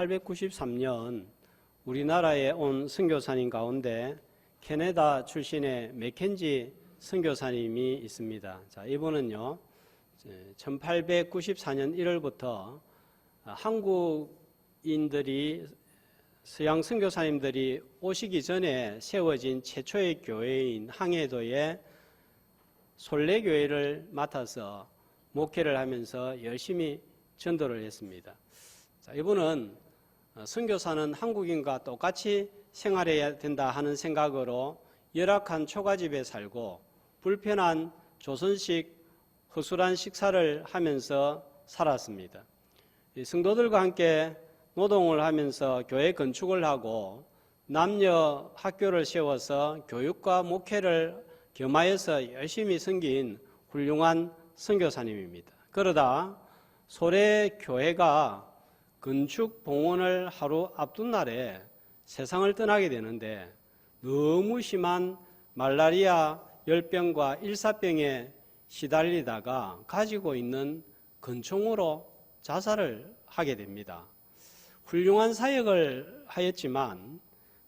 1893년 우리나라에 온 선교사님 가운데 캐나다 출신의 맥켄지 선교사님이 있습니다. 자, 이분은요, 1894년 1월부터 한국인들이 서양 선교사님들이 오시기 전에 세워진 최초의 교회인 항해도의 솔레교회를 맡아서 목회를 하면서 열심히 전도를 했습니다. 자, 이분은 선교사는 한국인과 똑같이 생활해야 된다 하는 생각으로 열악한 초가집에 살고 불편한 조선식 허술한 식사를 하면서 살았습니다. 성도들과 함께 노동을 하면서 교회 건축을 하고 남녀 학교를 세워서 교육과 목회를 겸하여서 열심히 섬긴 훌륭한 선교사님입니다. 그러다 소래교회가 건축 봉헌을 하루 앞둔 날에 세상을 떠나게 되는데 너무 심한 말라리아 열병과 일사병에 시달리다가 가지고 있는 권총으로 자살을 하게 됩니다. 훌륭한 사역을 하였지만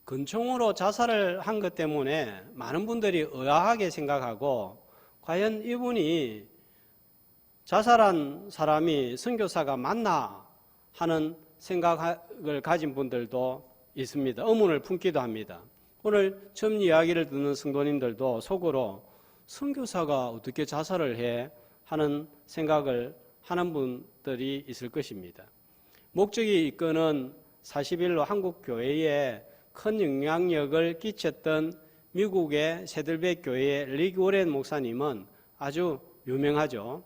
권총으로 자살을 한 것 때문에 많은 분들이 의아하게 생각하고 과연 이분이 자살한 사람이 선교사가 맞나 하는 생각을 가진 분들도 있습니다. 의문을 품기도 합니다. 오늘 처음 이야기를 듣는 성도님들도 속으로 선교사가 어떻게 자살을 해 하는 생각을 하는 분들이 있을 것입니다. 목적이 이끄는 41로 한국교회에 큰 영향력을 끼쳤던 미국의 새들배 교회의 릭 워렌 목사님은 아주 유명하죠.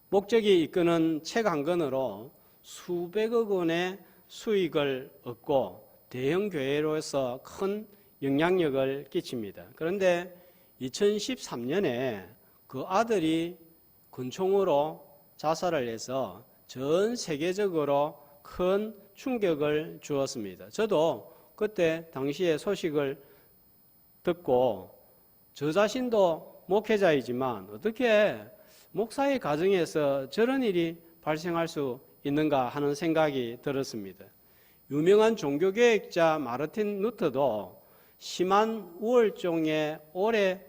목적이 이끄는 책 한 권으로 수백억 원의 수익을 얻고 대형 교회로서 큰 영향력을 끼칩니다. 그런데 2013년에 그 아들이 권총으로 자살을 해서 전 세계적으로 큰 충격을 주었습니다. 저도 그때 당시에 소식을 듣고 저 자신도 목회자이지만 어떻게 목사의 가정에서 저런 일이 발생할 수 있는가 하는 생각이 들었습니다. 유명한 종교개혁자 마르틴 루터도 심한 우울증에 오래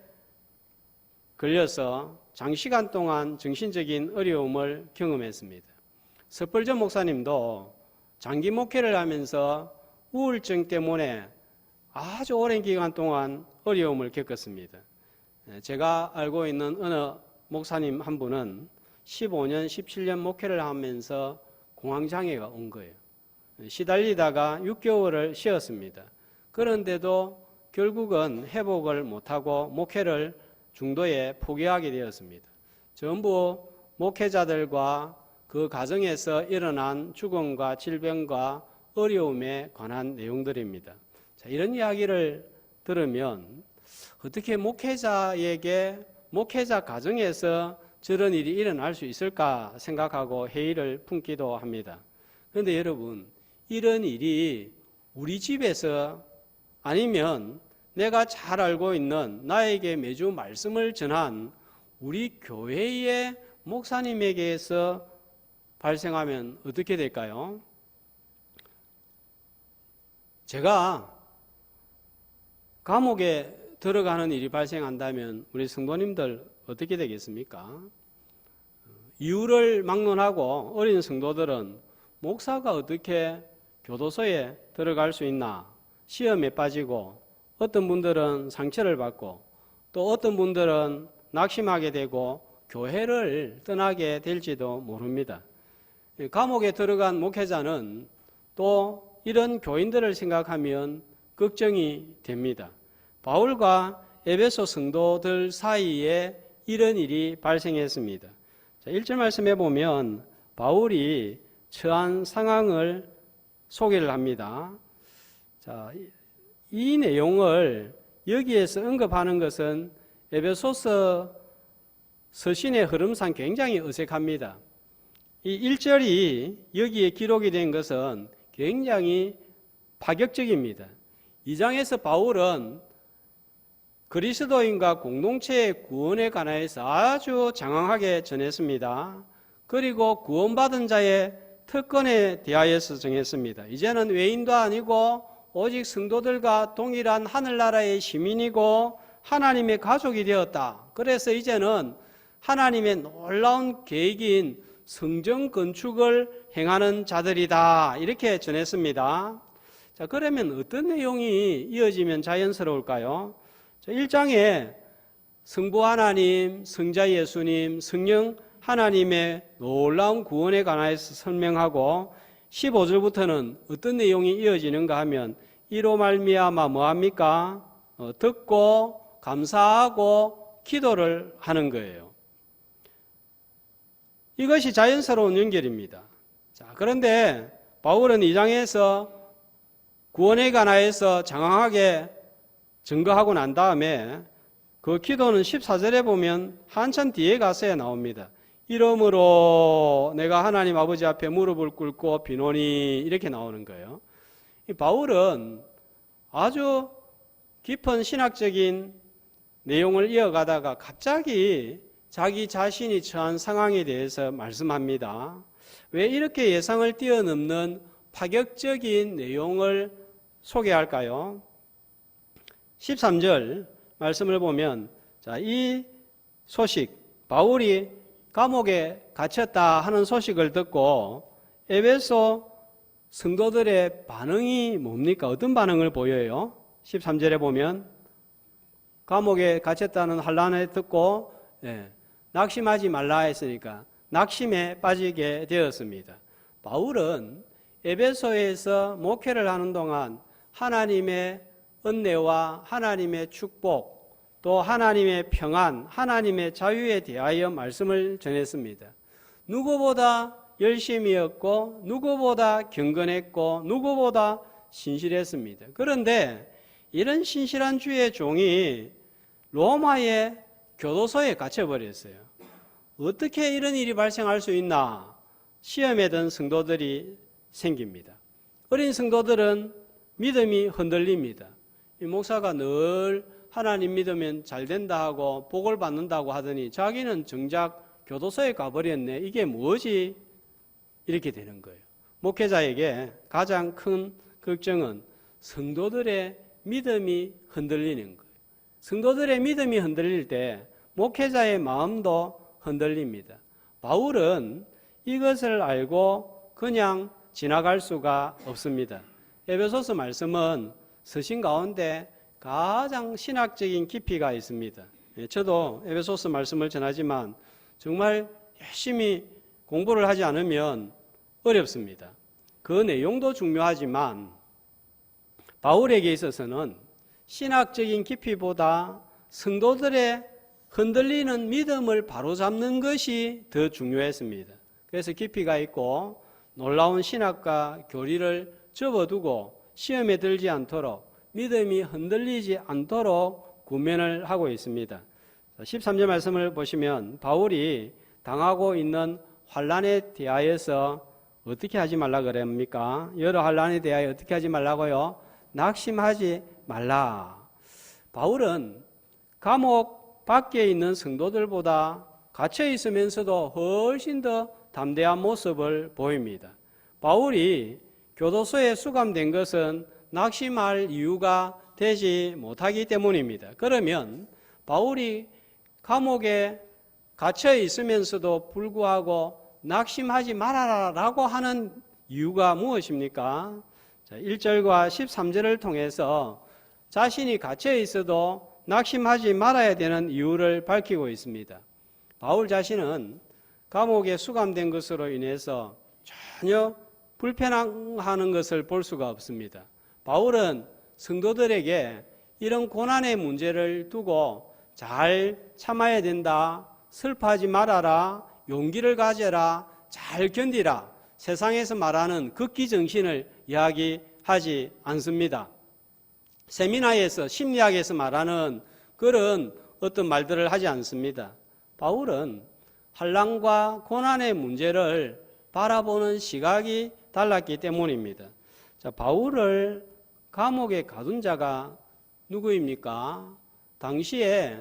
걸려서 장시간 동안 정신적인 어려움을 경험했습니다. 스펄전 목사님도 장기 목회를 하면서 우울증 때문에 아주 오랜 기간 동안 어려움을 겪었습니다. 제가 알고 있는 어느 목사님 한 분은 15년, 17년 목회를 하면서 공황장애가 온 거예요. 시달리다가 6개월을 쉬었습니다. 그런데도 결국은 회복을 못하고 목회를 중도에 포기하게 되었습니다. 전부 목회자들과 그 가정에서 일어난 죽음과 질병과 어려움에 관한 내용들입니다. 자, 이런 이야기를 들으면 어떻게 목회자에게 목회자 가정에서 저런 일이 일어날 수 있을까 생각하고 회의를 품기도 합니다. 그런데 여러분, 이런 일이 우리 집에서 아니면 내가 잘 알고 있는 나에게 매주 말씀을 전한 우리 교회의 목사님에게서 발생하면 어떻게 될까요? 제가 감옥에 들어가는 일이 발생한다면 우리 성도님들 어떻게 되겠습니까? 이유를 막론하고 어린 성도들은 목사가 어떻게 교도소에 들어갈 수 있나 시험에 빠지고 어떤 분들은 상처를 받고 또 어떤 분들은 낙심하게 되고 교회를 떠나게 될지도 모릅니다. 감옥에 들어간 목회자는 또 이런 교인들을 생각하면 걱정이 됩니다. 바울과 에베소 성도들 사이에 이런 일이 발생했습니다. 자, 1절 말씀해 보면 바울이 처한 상황을 소개를 합니다. 자, 이 내용을 여기에서 언급하는 것은 에베소서 서신의 흐름상 굉장히 어색합니다. 이 1절이 여기에 기록이 된 것은 굉장히 파격적입니다. 2장에서 바울은 그리스도인과 공동체의 구원에 관해서 아주 장황하게 전했습니다. 그리고 구원받은 자의 특권에 대하여서 정했습니다. 이제는 외인도 아니고 오직 성도들과 동일한 하늘나라의 시민이고 하나님의 가족이 되었다. 그래서 이제는 하나님의 놀라운 계획인 성전 건축을 행하는 자들이다. 이렇게 전했습니다. 자, 그러면 어떤 내용이 이어지면 자연스러울까요? 1장에 성부 하나님, 성자 예수님, 성령 하나님의 놀라운 구원에 관하여서 설명하고 15절부터는 어떤 내용이 이어지는가 하면 이로 말미암아 뭐합니까? 듣고 감사하고 기도를 하는 거예요. 이것이 자연스러운 연결입니다. 자, 그런데 바울은 2장에서 구원에 관하여서 장황하게 증거하고 난 다음에 그 기도는 14절에 보면 한참 뒤에 가서야 나옵니다. 이러므로 내가 하나님 아버지 앞에 무릎을 꿇고 비노니 이렇게 나오는 거예요. 이 바울은 아주 깊은 신학적인 내용을 이어가다가 갑자기 자기 자신이 처한 상황에 대해서 말씀합니다. 왜 이렇게 예상을 뛰어넘는 파격적인 내용을 소개할까요? 13절 말씀을 보면 이 소식, 바울이 감옥에 갇혔다 하는 소식을 듣고 에베소 성도들의 반응이 뭡니까? 어떤 반응을 보여요? 13절에 보면 감옥에 갇혔다는 환란을 듣고 낙심하지 말라 했으니까 낙심에 빠지게 되었습니다. 바울은 에베소에서 목회를 하는 동안 하나님의 은혜와 하나님의 축복, 또 하나님의 평안, 하나님의 자유에 대하여 말씀을 전했습니다. 누구보다 열심이었고 누구보다 경건했고 누구보다 신실했습니다. 그런데 이런 신실한 주의 종이 로마의 교도소에 갇혀버렸어요. 어떻게 이런 일이 발생할 수 있나? 시험에 든 성도들이 생깁니다. 어린 성도들은 믿음이 흔들립니다. 이 목사가 늘 하나님 믿으면 잘 된다 하고 복을 받는다고 하더니 자기는 정작 교도소에 가버렸네. 이게 뭐지? 이렇게 되는 거예요. 목회자에게 가장 큰 걱정은 성도들의 믿음이 흔들리는 거예요. 성도들의 믿음이 흔들릴 때 목회자의 마음도 흔들립니다. 바울은 이것을 알고 그냥 지나갈 수가 없습니다. 에베소서 말씀은 서신 가운데 가장 신학적인 깊이가 있습니다. 저도 에베소서 말씀을 전하지만 정말 열심히 공부를 하지 않으면 어렵습니다. 그 내용도 중요하지만 바울에게 있어서는 신학적인 깊이보다 성도들의 흔들리는 믿음을 바로잡는 것이 더 중요했습니다. 그래서 깊이가 있고 놀라운 신학과 교리를 접어두고 시험에 들지 않도록 믿음이 흔들리지 않도록 구면을 하고 있습니다. 13절 말씀을 보시면 바울이 당하고 있는 환란에 대하여서 어떻게 하지 말라 그럽니까? 여러 환란에 대하여 어떻게 하지 말라고요? 낙심하지 말라. 바울은 감옥 밖에 있는 성도들보다 갇혀 있으면서도 훨씬 더 담대한 모습을 보입니다. 바울이 교도소에 수감된 것은 낙심할 이유가 되지 못하기 때문입니다. 그러면 바울이 감옥에 갇혀 있으면서도 불구하고 낙심하지 말아라라고 하는 이유가 무엇입니까? 1절과 13절을 통해서 자신이 갇혀 있어도 낙심하지 말아야 되는 이유를 밝히고 있습니다. 바울 자신은 감옥에 수감된 것으로 인해서 전혀 불편해하는 것을 볼 수가 없습니다. 바울은 성도들에게 이런 고난의 문제를 두고 잘 참아야 된다, 슬퍼하지 말아라, 용기를 가져라, 잘 견디라, 세상에서 말하는 극기정신을 이야기하지 않습니다. 세미나에서 심리학에서 말하는 그런 어떤 말들을 하지 않습니다. 바울은 환난과 고난의 문제를 바라보는 시각이 달랐기 때문입니다. 자, 바울을 감옥에 가둔 자가 누구입니까? 당시에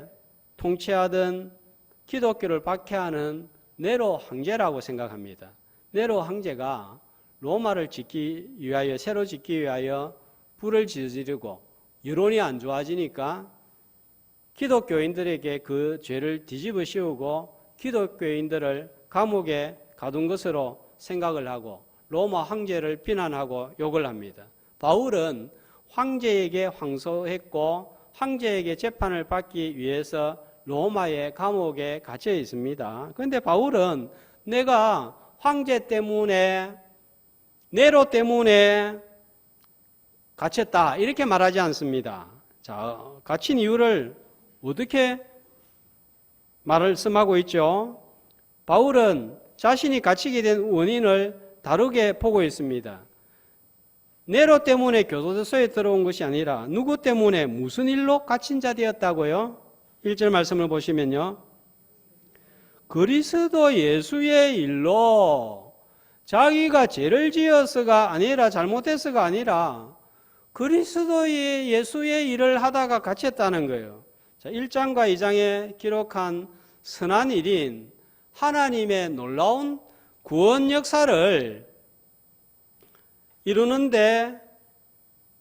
통치하던 기독교를 박해하는 네로 황제라고 생각합니다. 네로 황제가 로마를 짓기 위하여, 새로 짓기 위하여 불을 저지르고 여론이 안 좋아지니까 기독교인들에게 그 죄를 뒤집어 씌우고 기독교인들을 감옥에 가둔 것으로 생각을 하고 로마 황제를 비난하고 욕을 합니다. 바울은 황제에게 항소했고 황제에게 재판을 받기 위해서 로마의 감옥에 갇혀 있습니다. 그런데 바울은 내가 황제 때문에, 네로 때문에 갇혔다 이렇게 말하지 않습니다. 자, 갇힌 이유를 어떻게 말씀하고 있죠? 바울은 자신이 갇히게 된 원인을 다르게 보고 있습니다. 네로 때문에 교도소에 들어온 것이 아니라 누구 때문에 무슨 일로 갇힌 자 되었다고요? 1절 말씀을 보시면요. 그리스도 예수의 일로, 자기가 죄를 지어서가 아니라 잘못해서가 아니라 그리스도의 예수의 일을 하다가 갇혔다는 거예요. 자, 1장과 2장에 기록한 선한 일인 하나님의 놀라운 구원 역사를 이루는데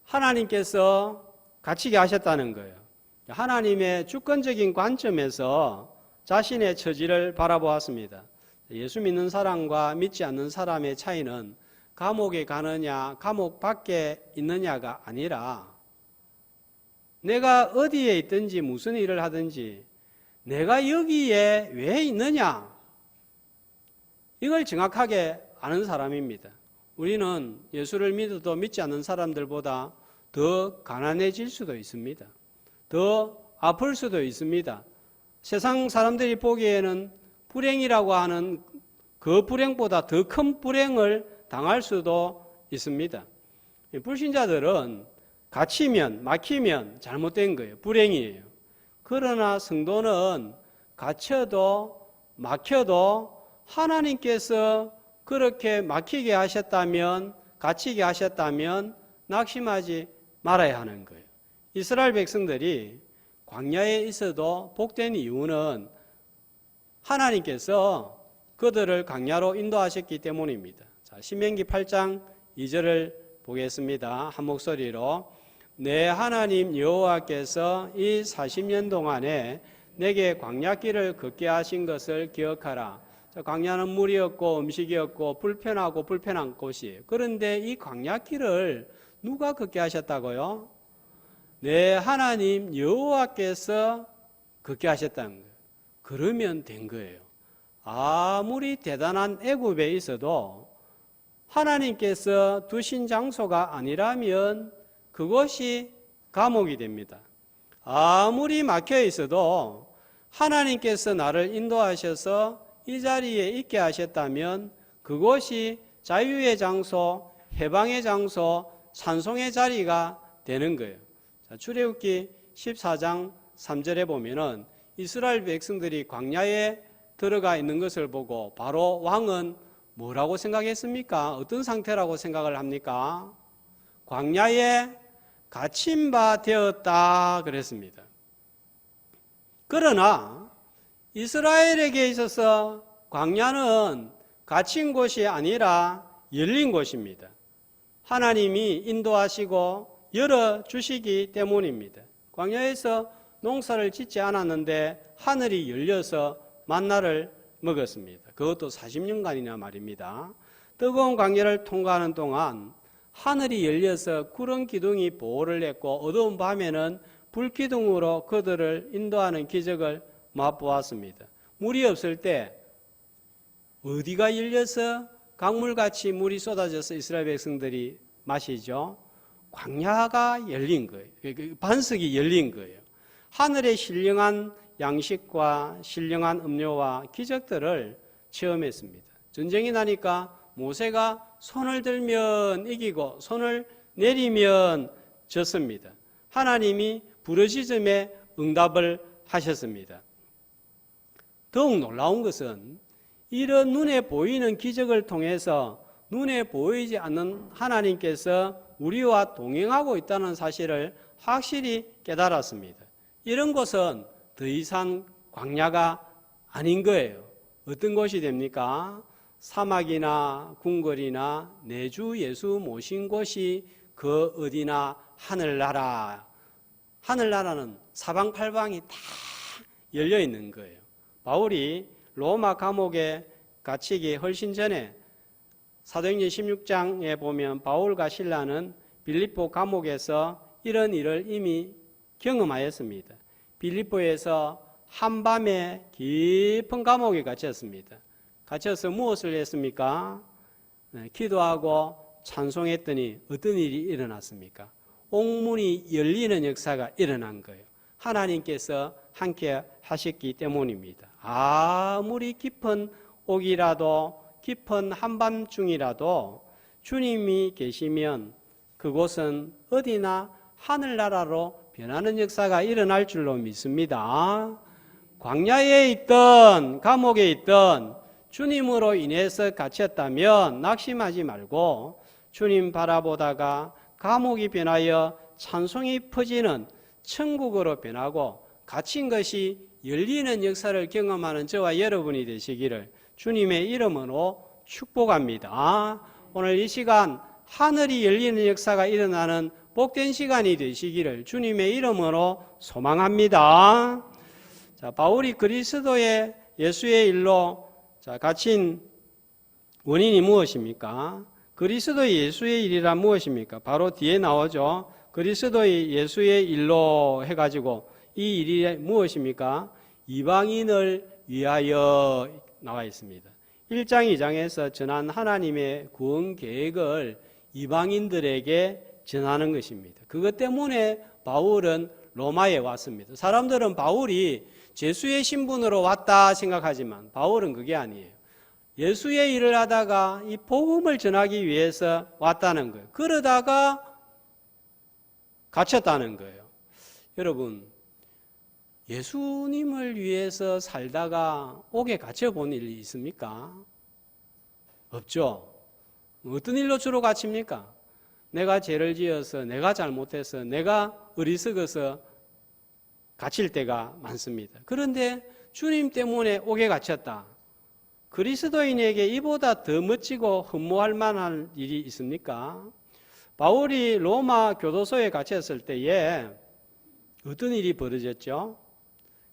하나님께서 갇히게 하셨다는 거예요. 하나님의 주권적인 관점에서 자신의 처지를 바라보았습니다. 예수 믿는 사람과 믿지 않는 사람의 차이는 감옥에 가느냐, 감옥 밖에 있느냐가 아니라 내가 어디에 있든지 무슨 일을 하든지 내가 여기에 왜 있느냐, 이걸 정확하게 아는 사람입니다. 우리는 예수를 믿어도 믿지 않는 사람들보다 더 가난해질 수도 있습니다. 더 아플 수도 있습니다. 세상 사람들이 보기에는 불행이라고 하는 그 불행보다 더 큰 불행을 당할 수도 있습니다. 불신자들은 갇히면, 막히면 잘못된 거예요. 불행이에요. 그러나 성도는 갇혀도 막혀도 하나님께서 그렇게 막히게 하셨다면, 갇히게 하셨다면 낙심하지 말아야 하는 거예요. 이스라엘 백성들이 광야에 있어도 복된 이유는 하나님께서 그들을 광야로 인도하셨기 때문입니다. 자, 신명기 8장 2절을 보겠습니다. 한 목소리로. 내 하나님 여호와께서 이 40년 동안에 내게 광야길을 걷게 하신 것을 기억하라. 자, 광야는 물이었고 음식이었고 불편한 곳이에요. 그런데 이 광야길을 누가 걷게 하셨다고요? 내 하나님 여호와께서 걷게 하셨다는 거예요. 그러면 된 거예요. 아무리 대단한 애굽에 있어도 하나님께서 두신 장소가 아니라면 그것이 감옥이 됩니다. 아무리 막혀 있어도 하나님께서 나를 인도하셔서 이 자리에 있게 하셨다면 그것이 자유의 장소, 해방의 장소, 찬송의 자리가 되는 거예요. 자, 출애굽기 14장 3절에 보면은 이스라엘 백성들이 광야에 들어가 있는 것을 보고 바로 왕은 뭐라고 생각했습니까? 어떤 상태라고 생각을 합니까? 광야에 갇힌 바 되었다 그랬습니다. 그러나 이스라엘에게 있어서 광야는 갇힌 곳이 아니라 열린 곳입니다. 하나님이 인도하시고 열어주시기 때문입니다. 광야에서 농사를 짓지 않았는데 하늘이 열려서 만나를 먹었습니다. 그것도 40년간이나 말입니다. 뜨거운 광야를 통과하는 동안 하늘이 열려서 구름 기둥이 보호를 했고 어두운 밤에는 불 기둥으로 그들을 인도하는 기적을 맛보았습니다. 물이 없을 때 어디가 열려서 강물같이 물이 쏟아져서 이스라엘 백성들이 마시죠? 광야가 열린 거예요. 반석이 열린 거예요. 하늘의 신령한 양식과 신령한 음료와 기적들을 체험했습니다. 전쟁이 나니까 모세가 손을 들면 이기고 손을 내리면 졌습니다. 하나님이 부르짖음에 응답을 하셨습니다. 더욱 놀라운 것은 이런 눈에 보이는 기적을 통해서 눈에 보이지 않는 하나님께서 우리와 동행하고 있다는 사실을 확실히 깨달았습니다. 이런 것은 더 이상 광야가 아닌 거예요. 어떤 것이 됩니까? 사막이나 궁궐이나 내주 예수 모신 곳이 그 어디나 하늘나라. 하늘나라는 사방팔방이 다 열려 있는 거예요. 바울이 로마 감옥에 갇히기 훨씬 전에 사도행전 16장에 보면 바울과 실라는 빌립보 감옥에서 이런 일을 이미 경험하였습니다. 빌립보에서 한밤에 깊은 감옥에 갇혔습니다. 갇혀서 무엇을 했습니까? 기도하고 찬송했더니 어떤 일이 일어났습니까? 옥문이 열리는 역사가 일어난 거예요. 하나님께서 함께 하셨기 때문입니다. 아무리 깊은 옥이라도 깊은 한밤중이라도 주님이 계시면 그곳은 어디나 하늘나라로 변하는 역사가 일어날 줄로 믿습니다. 광야에 있던 감옥에 있던 주님으로 인해서 갇혔다면 낙심하지 말고 주님 바라보다가 감옥이 변하여 찬송이 퍼지는 천국으로 변하고 갇힌 것이 열리는 역사를 경험하는 저와 여러분이 되시기를 주님의 이름으로 축복합니다. 오늘 이 시간 하늘이 열리는 역사가 일어나는 복된 시간이 되시기를 주님의 이름으로 소망합니다. 자, 바울이 그리스도의 예수의 일로 갇힌 원인이 무엇입니까? 그리스도의 예수의 일이란 무엇입니까? 바로 뒤에 나오죠. 그리스도의 예수의 일로 해가지고 이 일이 무엇입니까? 이방인을 위하여 나와 있습니다. 1장 2장에서 전한 하나님의 구원 계획을 이방인들에게 전하는 것입니다. 그것 때문에 바울은 로마에 왔습니다. 사람들은 바울이 제수의 신분으로 왔다 생각하지만 바울은 그게 아니에요. 예수의 일을 하다가 이 복음을 전하기 위해서 왔다는 거예요. 그러다가 갇혔다는 거예요. 여러분, 예수님을 위해서 살다가 옥에 갇혀본 일이 있습니까? 없죠. 어떤 일로 주로 갇힙니까? 내가 죄를 지어서, 내가 잘못해서, 내가 어리석어서 갇힐 때가 많습니다. 그런데 주님 때문에 옥에 갇혔다. 그리스도인에게 이보다 더 멋지고 흠모할 만한 일이 있습니까? 바울이 로마 교도소에 갇혔을 때에 어떤 일이 벌어졌죠?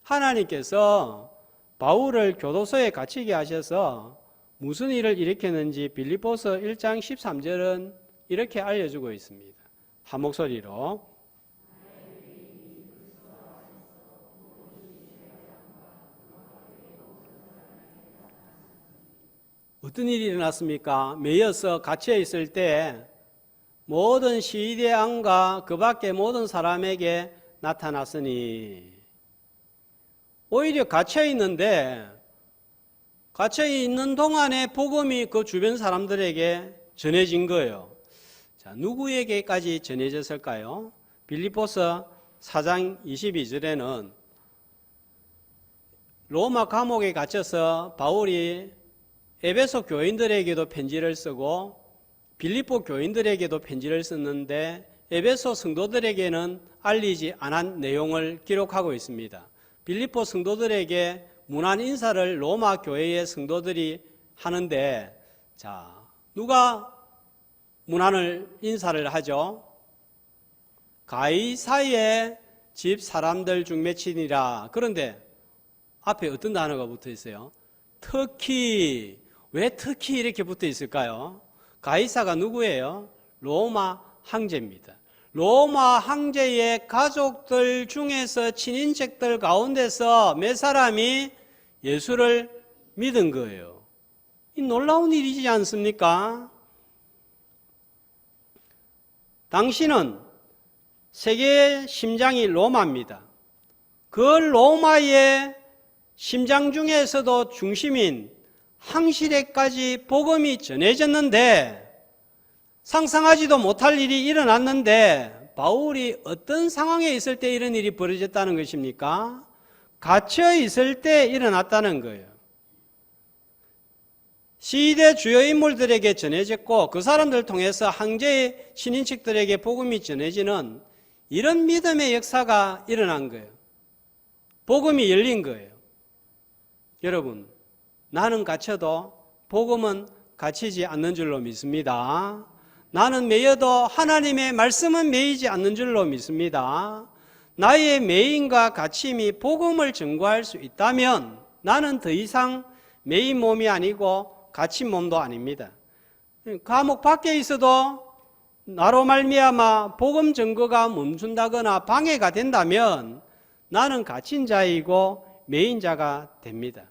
하나님께서 바울을 교도소에 갇히게 하셔서 무슨 일을 일으켰는지 빌립보서 1장 13절은 이렇게 알려주고 있습니다. 한 목소리로. 어떤 일이 일어났습니까? 매여서 갇혀 있을 때 모든 시대 왕과 그 밖의 모든 사람에게 나타났으니, 오히려 갇혀 있는데 갇혀 있는 동안에 복음이 그 주변 사람들에게 전해진 거예요. 자, 누구에게까지 전해졌을까요? 빌립보서 4장 22절에는 로마 감옥에 갇혀서 바울이 에베소 교인들에게도 편지를 쓰고 빌립보 교인들에게도 편지를 썼는데 에베소 성도들에게는 알리지 않은 내용을 기록하고 있습니다. 빌립보 성도들에게 문안 인사를 로마 교회의 성도들이 하는데, 자, 누가 문안을 인사를 하죠? 가이사의 집 사람들 중 몇이니라. 그런데 앞에 어떤 단어가 붙어 있어요? 터키. 왜 터키 이렇게 붙어 있을까요? 가이사가 누구예요? 로마 황제입니다. 로마 황제의 가족들 중에서 친인척들 가운데서 몇 사람이 예수를 믿은 거예요. 이 놀라운 일이지 않습니까? 당시는 세계의 심장이 로마입니다. 그 로마의 심장 중에서도 중심인 항시대까지 복음이 전해졌는데 상상하지도 못할 일이 일어났는데 바울이 어떤 상황에 있을 때 이런 일이 벌어졌다는 것입니까? 갇혀 있을 때 일어났다는 거예요. 시대 주요 인물들에게 전해졌고 그 사람들을 통해서 황제의 친인척들에게 복음이 전해지는 이런 믿음의 역사가 일어난 거예요. 복음이 열린 거예요. 여러분, 나는 갇혀도 복음은 갇히지 않는 줄로 믿습니다. 나는 매여도 하나님의 말씀은 매이지 않는 줄로 믿습니다. 나의 매임과 갇힘이 복음을 증거할 수 있다면 나는 더 이상 매인 몸이 아니고 갇힌 몸도 아닙니다. 감옥 밖에 있어도 나로 말미암아 복음 증거가 멈춘다거나 방해가 된다면 나는 갇힌 자이고 매인 자가 됩니다.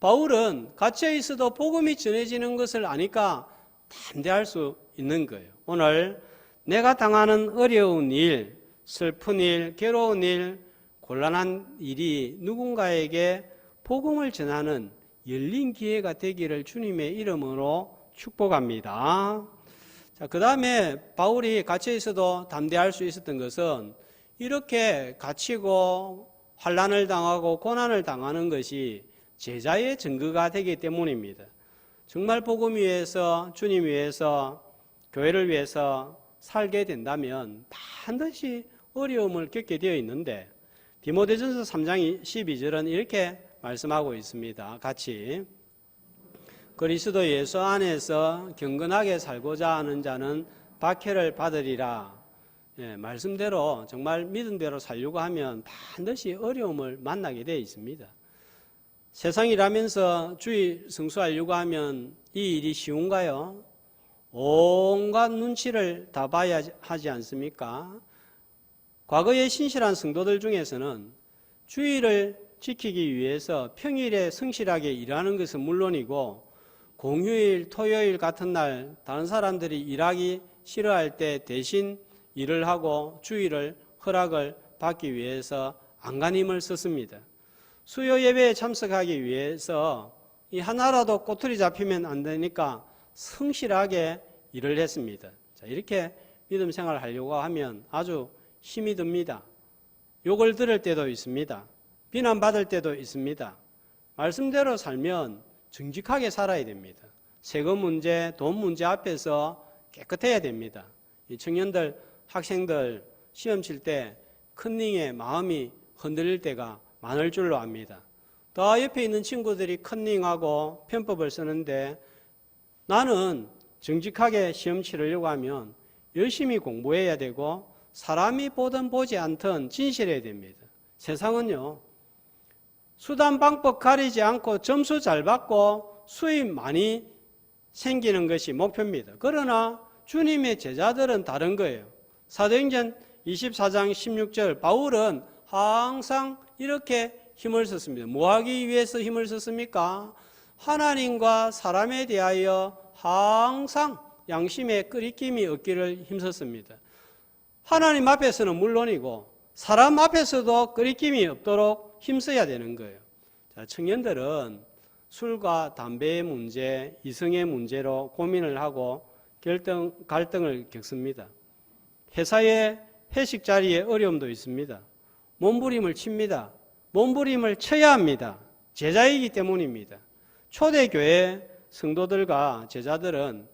바울은 갇혀 있어도 복음이 전해지는 것을 아니까 담대할 수 있는 거예요. 오늘 내가 당하는 어려운 일, 슬픈 일, 괴로운 일, 곤란한 일이 누군가에게 복음을 전하는 열린 기회가 되기를 주님의 이름으로 축복합니다. 자, 그 다음에 바울이 갇혀 있어도 담대할 수 있었던 것은 이렇게 갇히고 환난을 당하고 고난을 당하는 것이 제자의 증거가 되기 때문입니다. 정말 복음 위해서, 주님 위해서, 교회를 위해서 살게 된다면 반드시 어려움을 겪게 되어 있는데 디모데전서 3장 12절은 이렇게 말씀하고 있습니다. 같이 그리스도 예수 안에서 경건하게 살고자 하는 자는 박해를 받으리라. 말씀대로 정말 믿음대로 살려고 하면 반드시 어려움을 만나게 되어 있습니다. 세상이라면서 주의 성수하려고 하면 이 일이 쉬운가요? 온갖 눈치를 다 봐야 하지 않습니까? 과거의 신실한 성도들 중에서는 주의를 지키기 위해서 평일에 성실하게 일하는 것은 물론이고 공휴일, 토요일 같은 날 다른 사람들이 일하기 싫어할 때 대신 일을 하고 주의를 허락을 받기 위해서 안간힘을 썼습니다. 수요 예배에 참석하기 위해서 이 하나라도 꼬투리 잡히면 안 되니까 성실하게 일을 했습니다. 자, 이렇게 믿음 생활을 하려고 하면 아주 힘이 듭니다. 욕을 들을 때도 있습니다. 비난받을 때도 있습니다. 말씀대로 살면 정직하게 살아야 됩니다. 세금 문제, 돈 문제 앞에서 깨끗해야 됩니다. 이 청년들, 학생들 시험 칠 때 컨닝에 마음이 흔들릴 때가 많을 줄로 압니다. 더 옆에 있는 친구들이 컨닝하고 편법을 쓰는데 나는 정직하게 시험 치르려고 하면 열심히 공부해야 되고 사람이 보든 보지 않든 진실해야 됩니다. 세상은요, 수단 방법 가리지 않고 점수 잘 받고 수입 많이 생기는 것이 목표입니다. 그러나 주님의 제자들은 다른 거예요. 사도행전 24장 16절 바울은 항상 이렇게 힘을 썼습니다. 뭐 하기 위해서 힘을 썼습니까? 하나님과 사람에 대하여 항상 양심의 끄리낌이 없기를 힘썼습니다. 하나님 앞에서는 물론이고 사람 앞에서도 끄리낌이 없도록 힘써야 되는 거예요. 자, 청년들은 술과 담배의 문제, 이성의 문제로 고민을 하고 갈등을 겪습니다. 회사의 회식 자리에 어려움도 있습니다. 몸부림을 칩니다. 몸부림을 쳐야 합니다. 제자이기 때문입니다. 초대교회 성도들과 제자들은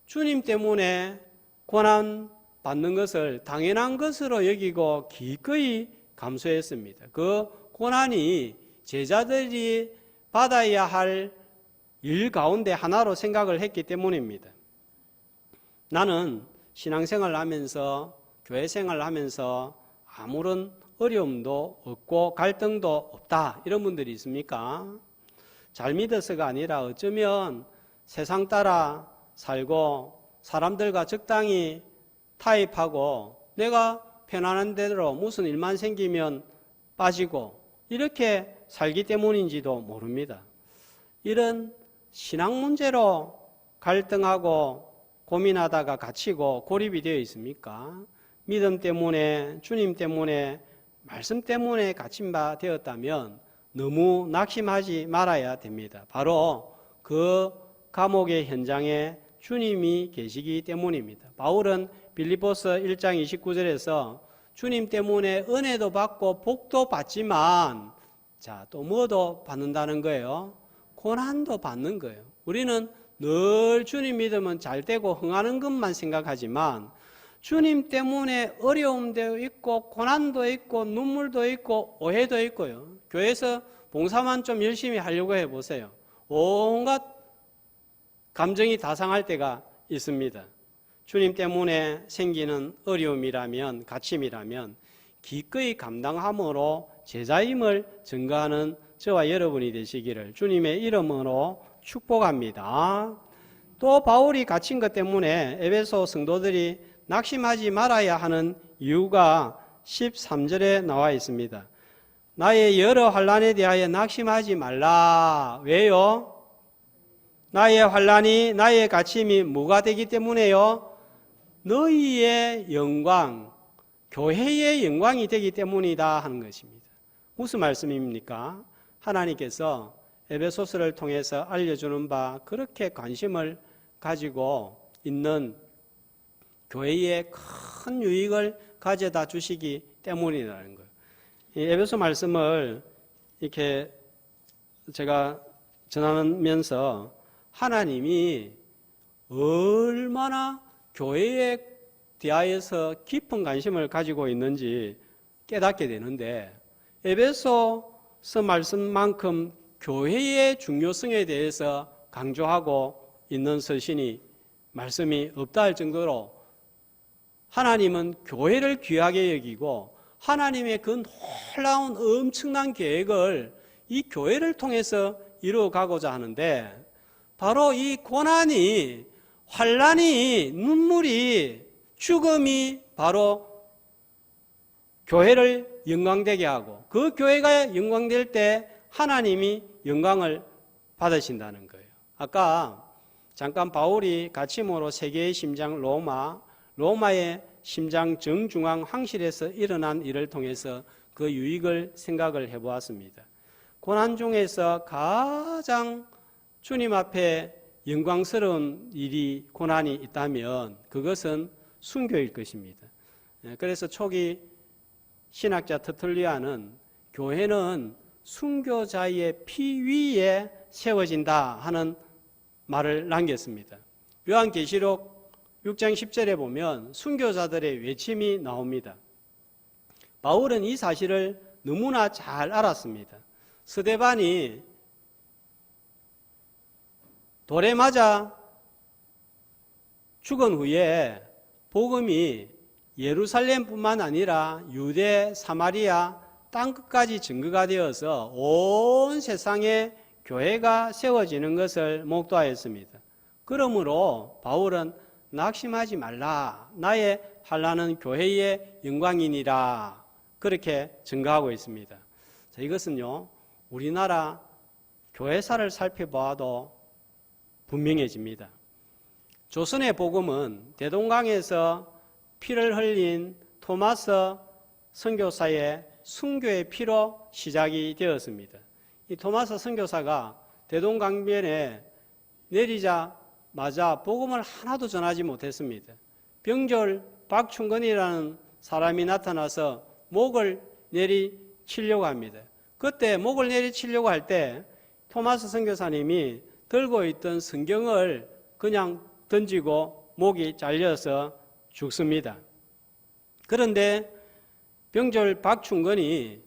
주님 때문에 고난 받는 것을 당연한 것으로 여기고 기꺼이 감수했습니다. 그 고난이 제자들이 받아야 할 일 가운데 하나로 생각을 했기 때문입니다. 나는 신앙생활을 하면서 교회 생활을 하면서 아무런 어려움도 없고 갈등도 없다 이런 분들이 있습니까? 잘 믿어서가 아니라 어쩌면 세상 따라 살고 사람들과 적당히 타협하고 내가 편안한 대로 무슨 일만 생기면 빠지고 이렇게 살기 때문인지도 모릅니다. 이런 신앙 문제로 갈등하고 고민하다가 갇히고 고립이 되어 있습니까? 믿음 때문에 주님 때문에 말씀 때문에 갇힌 바 되었다면 너무 낙심하지 말아야 됩니다. 바로 그 감옥의 현장에 주님이 계시기 때문입니다. 바울은 빌립보서 1장 29절에서 주님 때문에 은혜도 받고 복도 받지만 또 뭐도 받는다는 거예요? 고난도 받는 거예요. 우리는 늘 주님 믿으면 잘 되고 흥하는 것만 생각하지만 주님 때문에 어려움도 있고 고난도 있고 눈물도 있고 오해도 있고요. 교회에서 봉사만 좀 열심히 하려고 해보세요. 온갖 감정이 다 상할 때가 있습니다. 주님 때문에 생기는 어려움이라면, 갇힘이라면 기꺼이 감당함으로 제자임을 증거하는 저와 여러분이 되시기를 주님의 이름으로 축복합니다. 또 바울이 갇힌 것 때문에 에베소 성도들이 낙심하지 말아야 하는 이유가 13절에 나와 있습니다. 나의 여러 환난에 대하여 낙심하지 말라. 왜요? 나의 환난이, 나의 갇힘이 뭐가 되기 때문에요? 너희의 영광, 교회의 영광이 되기 때문이다 하는 것입니다. 무슨 말씀입니까? 하나님께서 에베소서를 통해서 알려주는 바 그렇게 관심을 가지고 있는 교회에 큰 유익을 가져다 주시기 때문이라는 거예요. 이 에베소 말씀을 이렇게 제가 전하면서 하나님이 얼마나 교회에 대하여서 깊은 관심을 가지고 있는지 깨닫게 되는데, 에베소서 말씀만큼 교회의 중요성에 대해서 강조하고 있는 서신이 말씀이 없다 할 정도로 하나님은 교회를 귀하게 여기고 하나님의 그 놀라운 엄청난 계획을 이 교회를 통해서 이루어가고자 하는데, 바로 이 고난이, 환난이, 눈물이, 죽음이 바로 교회를 영광되게 하고 그 교회가 영광될 때 하나님이 영광을 받으신다는 거예요. 아까 잠깐 바울이 갇힘으로 세계의 심장 로마의 심장 정중앙 황실에서 일어난 일을 통해서 그 유익을 생각을 해보았습니다. 고난 중에서 가장 주님 앞에 영광스러운 일이, 고난이 있다면 그것은 순교일 것입니다. 그래서 초기 신학자 터툴리안은 교회는 순교자의 피 위에 세워진다 하는 말을 남겼습니다. 요한계시록 6장 10절에 보면 순교자들의 외침이 나옵니다. 바울은 이 사실을 너무나 잘 알았습니다. 스데반이 돌에 맞아 죽은 후에 복음이 예루살렘뿐만 아니라 유대, 사마리아 땅끝까지 증거가 되어서 온 세상에 교회가 세워지는 것을 목도하였습니다. 그러므로 바울은 낙심하지 말라. 나의 환난은 교회의 영광이니라. 그렇게 증거하고 있습니다. 자, 이것은요, 우리나라 교회사를 살펴봐도 분명해집니다. 조선의 복음은 대동강에서 피를 흘린 토마스 선교사의 순교의 피로 시작이 되었습니다. 이 토마스 선교사가 대동강변에 내리자마자 복음을 하나도 전하지 못했습니다. 병졸 박충근이라는 사람이 나타나서 목을 내리치려고 합니다. 그때 목을 내리치려고 할 때 토마스 선교사님이 들고 있던 성경을 그냥 던지고 목이 잘려서 죽습니다. 그런데 병졸 박충근이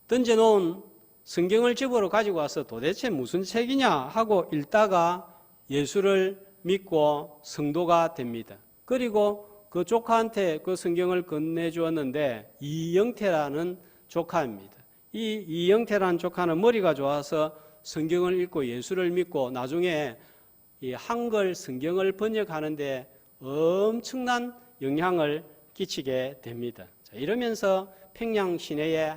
던져놓은 성경을 집으러 가지고 와서 도대체 무슨 책이냐 하고 읽다가 예수를 믿고 성도가 됩니다. 그리고 그 조카한테 그 성경을 건네주었는데 이영태라는 조카입니다. 이 이영태라는 조카는 머리가 좋아서 성경을 읽고 예수를 믿고 나중에 이 한글 성경을 번역하는데 엄청난 영향을 끼치게 됩니다. 자, 이러면서 평양 시내에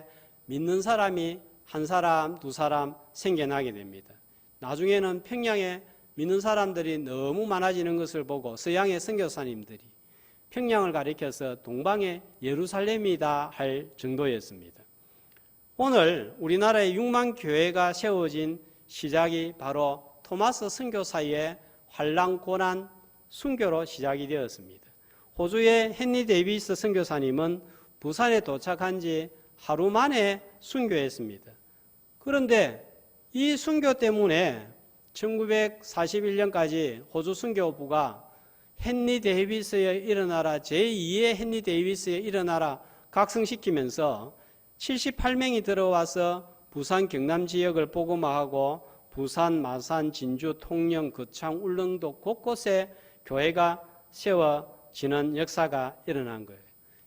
믿는 사람이 한 사람, 두 사람 생겨나게 됩니다. 나중에는 평양에 믿는 사람들이 너무 많아지는 것을 보고 서양의 선교사님들이 평양을 가리켜서 동방의 예루살렘이다 할 정도였습니다. 오늘 우리나라의 6만 교회가 세워진 시작이 바로 토마스 선교사의 환난, 고난, 순교로 시작이 되었습니다. 호주의 헨리 데이비스 선교사님은 부산에 도착한 지 하루 만에 순교했습니다. 그런데 이 순교 때문에 1941년까지 호주 순교부가 헨리 데이비스의 일어나라, 제2의 헨리 데이비스의 일어나라 각성시키면서 78명이 들어와서 부산 경남 지역을 복음화하고 부산, 마산, 진주, 통영, 거창, 울릉도 곳곳에 교회가 세워지는 역사가 일어난 거예요.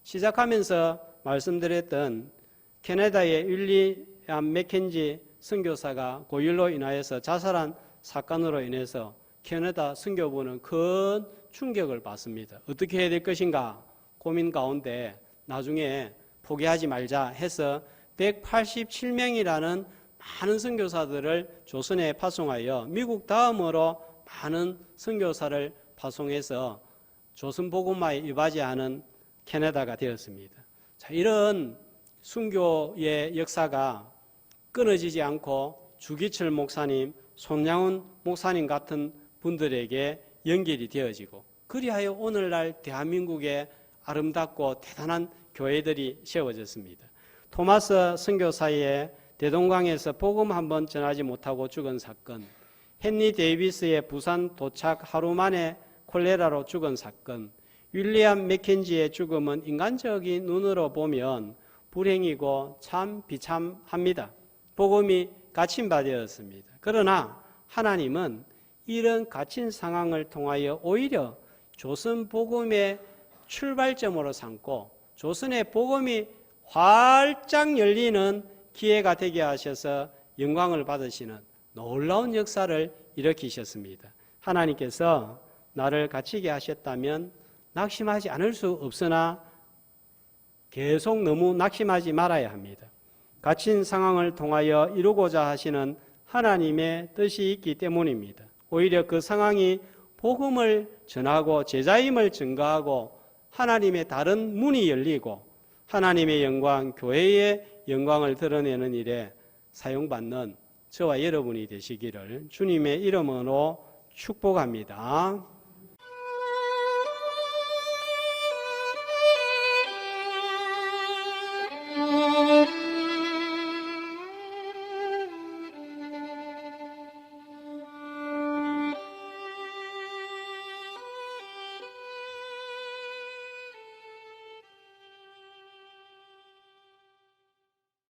시작하면서 말씀드렸던 캐나다의 윌리엄 맥켄지 선교사가 고열로 인하여서 자살한 사건으로 인해서 캐나다 선교부는 큰 충격을 받습니다. 어떻게 해야 될 것인가 고민 가운데 나중에 포기하지 말자 해서 187명이라는 많은 선교사들을 조선에 파송하여 미국 다음으로 많은 선교사를 파송해서 조선 복음화에 이바지하는 캐나다가 되었습니다. 자, 이런 순교의 역사가 끊어지지 않고 주기철 목사님, 손양훈 목사님 같은 분들에게 연결이 되어지고 그리하여 오늘날 대한민국에 아름답고 대단한 교회들이 세워졌습니다. 토마스 선교사의 대동강에서 복음 한번 전하지 못하고 죽은 사건, 헨리 데이비스의 부산 도착 하루 만에 콜레라로 죽은 사건, 윌리엄 맥켄지의 죽음은 인간적인 눈으로 보면 불행이고 참 비참합니다. 복음이 갇힌 바 되었습니다. 그러나 하나님은 이런 갇힌 상황을 통하여 오히려 조선 복음의 출발점으로 삼고 조선의 복음이 활짝 열리는 기회가 되게 하셔서 영광을 받으시는 놀라운 역사를 일으키셨습니다. 하나님께서 나를 갇히게 하셨다면 낙심하지 않을 수 없으나 계속 너무 낙심하지 말아야 합니다. 갇힌 상황을 통하여 이루고자 하시는 하나님의 뜻이 있기 때문입니다. 오히려 그 상황이 복음을 전하고 제자임을 증거하고 하나님의 다른 문이 열리고 하나님의 영광, 교회의 영광을 드러내는 일에 사용받는 저와 여러분이 되시기를 주님의 이름으로 축복합니다.